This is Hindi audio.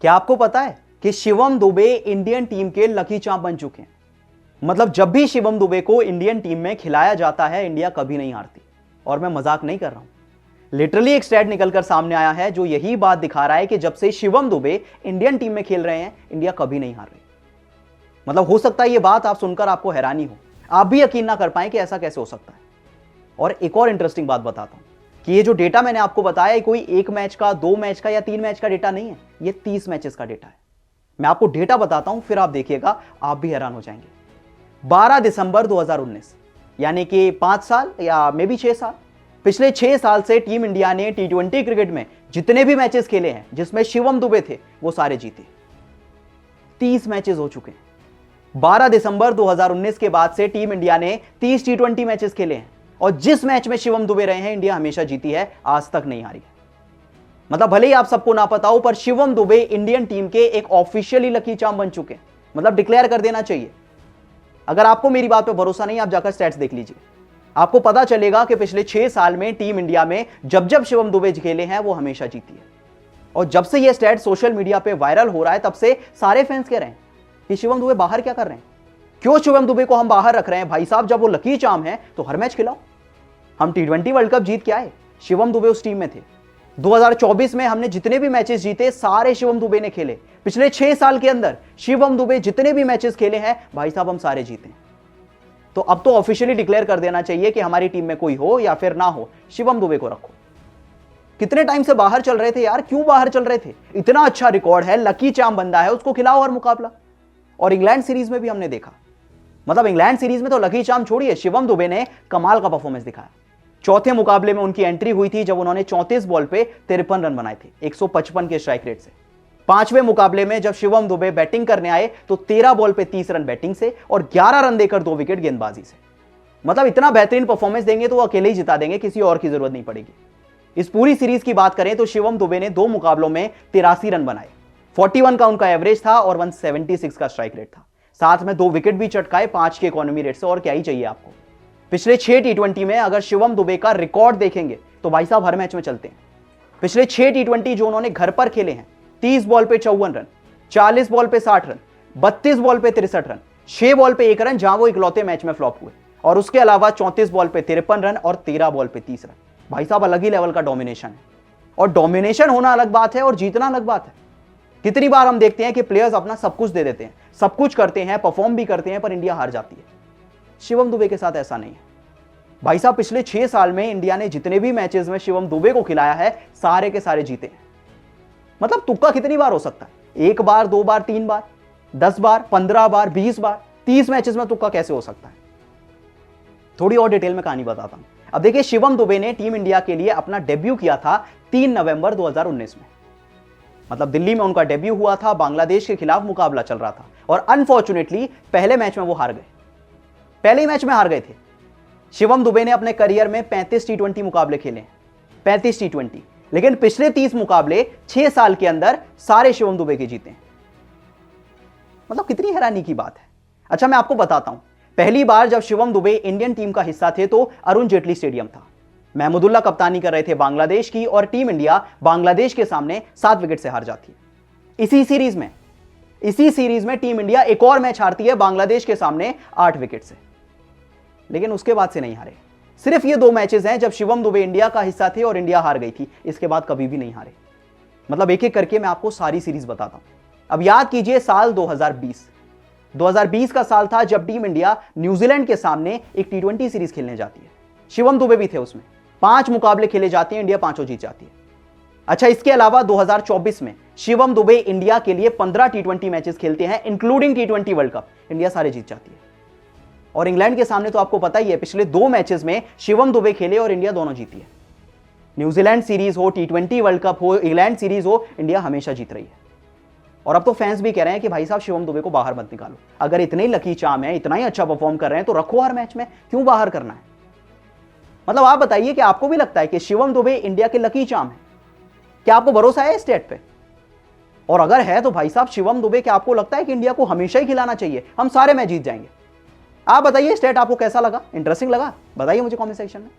क्या आपको पता है कि शिवम दुबे इंडियन टीम के लकी चार्म बन चुके हैं? मतलब जब भी शिवम दुबे को इंडियन टीम में खिलाया जाता है, इंडिया कभी नहीं हारती। और मैं मजाक नहीं कर रहा हूं, लिटरली एक स्टैट निकलकर सामने आया है जो यही बात दिखा रहा है कि जब से शिवम दुबे इंडियन टीम में खेल रहे हैं, इंडिया कभी नहीं हार रही। मतलब हो सकता है ये बात आप सुनकर आपको हैरानी हो, आप भी यकीन ना कर पाए कि ऐसा कैसे हो सकता है। और एक और इंटरेस्टिंग बात बताता हूं कि ये जो डेटा मैंने आपको बताया, कोई एक मैच का, 2 मैच का या 3 मैच का डेटा नहीं है, ये 30 मैचेस का डेटा है। मैं आपको डेटा बताता हूं, फिर आप देखिएगा, आप भी हैरान हो जाएंगे। 12 दिसंबर 2019 यानी कि 5 साल या मे बी 6 साल, पिछले 6 साल से टीम इंडिया ने T20 क्रिकेट में जितने भी मैचेस खेले हैं जिसमें शिवम दुबे थे, वो सारे जीते। 30 मैचेस हो चुके हैं। 12 दिसंबर 2019 के बाद से टीम इंडिया ने 30 T20 मैचेस खेले हैं और जिस मैच में शिवम दुबे रहे हैं, इंडिया हमेशा जीती है, आज तक नहीं हारी है। मतलब भले ही आप सबको ना पता हो, पर शिवम दुबे इंडियन टीम के एक ऑफिशियली लकी चार्म बन चुके हैं। मतलब डिक्लेयर कर देना चाहिए। अगर आपको मेरी बात पे भरोसा नहीं, आप जाकर स्टैट्स देख लीजिए, आपको पता चलेगा कि पिछले 6 साल में टीम इंडिया में जब जब शिवम दुबे खेले हैं, वो हमेशा जीती है। और जब से ये स्टैट सोशल मीडिया पे वायरल हो रहा है, तब से सारे फैंस कह रहे हैं कि शिवम दुबे बाहर क्या कर रहे हैं, क्यों शिवम दुबे को हम बाहर रख रहे हैं? भाई साहब, जब वो लकी चार्म है तो हर मैच खिलाओ। हम T20 वर्ल्ड कप जीत के आए, शिवम दुबे उस टीम में थे। 2024 में हमने जितने भी मैचेस जीते, सारे शिवम दुबे ने खेले। पिछले 6 साल के अंदर शिवम दुबे जितने भी मैचेस खेले हैं, भाई साहब, हम सारे जीते। तो अब तो ऑफिशियली डिक्लेयर कर देना चाहिए कि हमारी टीम में कोई हो या फिर ना हो, शिवम दुबे को रखो। कितने टाइम से बाहर चल रहे थे यार, क्यों बाहर चल रहे थे? इतना अच्छा रिकॉर्ड है, लकी चार्म बंदा है, उसको खिलाओ हर मुकाबला। और इंग्लैंड सीरीज में भी हमने देखा, मतलब इंग्लैंड सीरीज में तो लकी चार्म छोड़िए, शिवम दुबे ने कमाल का परफॉर्मेंस दिखाया। चौथे मुकाबले में उनकी एंट्री हुई थी जब उन्होंने 34 बॉल पे 53 रन बनाए थे, 155 के स्ट्राइक रेट से। 5वें मुकाबले में जब शिवम दुबे बैटिंग करने आए तो 13 बॉल पे 30 रन बैटिंग से और 11 रन देकर 2 विकेट गेंदबाजी से। मतलब इतना बेहतरीन परफॉर्मेंस देंगे तो वो अकेले ही जिता देंगे, किसी और की जरूरत नहीं पड़ेगी। इस पूरी सीरीज की बात करें तो शिवम दुबे ने 2 मुकाबलों में 83 रन बनाए, 41 का उनका एवरेज था और 176 का स्ट्राइक रेट था। साथ में 2 विकेट भी चटकाए 5 के इकोनॉमी रेट से, और क्या ही चाहिए आपको। पिछले 6 T20 में अगर शिवम दुबे का रिकॉर्ड देखेंगे तो भाई साहब हर मैच में चलते हैं। पिछले 6 T20 जो उन्होंने घर पर खेले हैं, 30 बॉल पे 54 रन, 40 बॉल पे 60 रन, 32 बॉल पे 63 रन, 6 बॉल पे 1 रन जहां वो इकलौते मैच में फ्लॉप हुए, और उसके अलावा 34 बॉल पे 53 रन और 13 बॉल पे 30 रन। भाई साहब अलग ही लेवल का डोमिनेशन है। और डोमिनेशन होना अलग बात है और जीतना अलग बात है। कितनी बार हम देखते हैं कि प्लेयर्स अपना सब कुछ दे देते हैं, सब कुछ करते हैं, परफॉर्म भी करते हैं, पर इंडिया हार जाती है। शिवम दुबे के साथ ऐसा नहीं है। भाई साहब पिछले 6 साल में इंडिया ने जितने भी मैचेस में शिवम दुबे को खिलाया है, सारे के सारे जीते हैं। मतलब तुक्का कितनी बार हो सकता है? 1 बार, 2 बार, 3 बार, 10 बार, 15 बार, 20 बार, 30 मैचेस में तुक्का कैसे हो सकता है? थोड़ी और डिटेल में कहानी बताता हूं। अब देखिए, शिवम दुबे ने टीम इंडिया के लिए अपना डेब्यू किया था 3 नवंबर 2019 में। मतलब दिल्ली में उनका डेब्यू हुआ था, बांग्लादेश के खिलाफ मुकाबला चल रहा था और अनफॉर्चुनेटली पहले मैच में वो हार गए। पहले ही मैच में हार गए थे। शिवम दुबे ने अपने करियर में 35 T20 मुकाबले खेले हैं, 35 T20, लेकिन पिछले 30 मुकाबले 6 साल के अंदर सारे शिवम दुबे के जीते हैं। मतलब कितनी हैरानी की बात है। अच्छा, मैं आपको बताता हूं, पहली बार जब शिवम दुबे इंडियन टीम का हिस्सा थे तो अरुण जेटली स्टेडियम था। महमूदुल्लाह कप्तानी कर रहे थे बांग्लादेश की और टीम इंडिया बांग्लादेश के सामने 7 विकेट से हार जाती है। इसी सीरीज में टीम इंडिया एक और मैच हारती है बांग्लादेश के सामने 8 विकेट से, लेकिन उसके बाद से नहीं हारे। सिर्फ ये 2 मैचेस हैं जब शिवम दुबे इंडिया का हिस्सा थे और इंडिया हार गई थी, इसके बाद कभी भी नहीं हारे। मतलब एक एक करके मैं आपको सारी सीरीज बताता हूं। अब याद कीजिए, साल 2020 का साल था जब टीम इंडिया न्यूजीलैंड के सामने एक T20 सीरीज खेलने जाती है। शिवम दुबे भी थे उसमें। 5 मुकाबले खेले जाते हैं, इंडिया 5 जीत जाती है। अच्छा, इसके अलावा 2024 में शिवम दुबे इंडिया के लिए 15 T20 मैचेस खेलते हैं, including T20 world cup. India सारे जीत जाती है। और इंग्लैंड के सामने तो आपको पता ही है, पिछले 2 मैचेस में शिवम दुबे खेले और इंडिया दोनों जीती है। न्यूजीलैंड सीरीज हो, T20 वर्ल्ड कप हो, इंग्लैंड सीरीज हो, इंडिया हमेशा जीत रही है। और अब तो फैंस भी कह रहे हैं कि भाई साहब शिवम दुबे को बाहर मत निकालो। अगर इतने ही लकी चार्म है, इतना ही अच्छा परफॉर्म कर रहे हैं, तो रखो हर मैच में, क्यों बाहर करना है? मतलब आप बताइए कि आपको भी लगता है कि शिवम दुबे इंडिया के लकी चार्म है? क्या आपको भरोसा है इस स्टेट पे? और अगर है तो भाई साहब शिवम दुबे, क्या आपको लगता है कि इंडिया को हमेशा ही खिलाना चाहिए, हम सारे मैच जीत जाएंगे? आप बताइए स्टेट आपको कैसा लगा, इंटरेस्टिंग लगा? बताइए मुझे कमेंट सेक्शन में।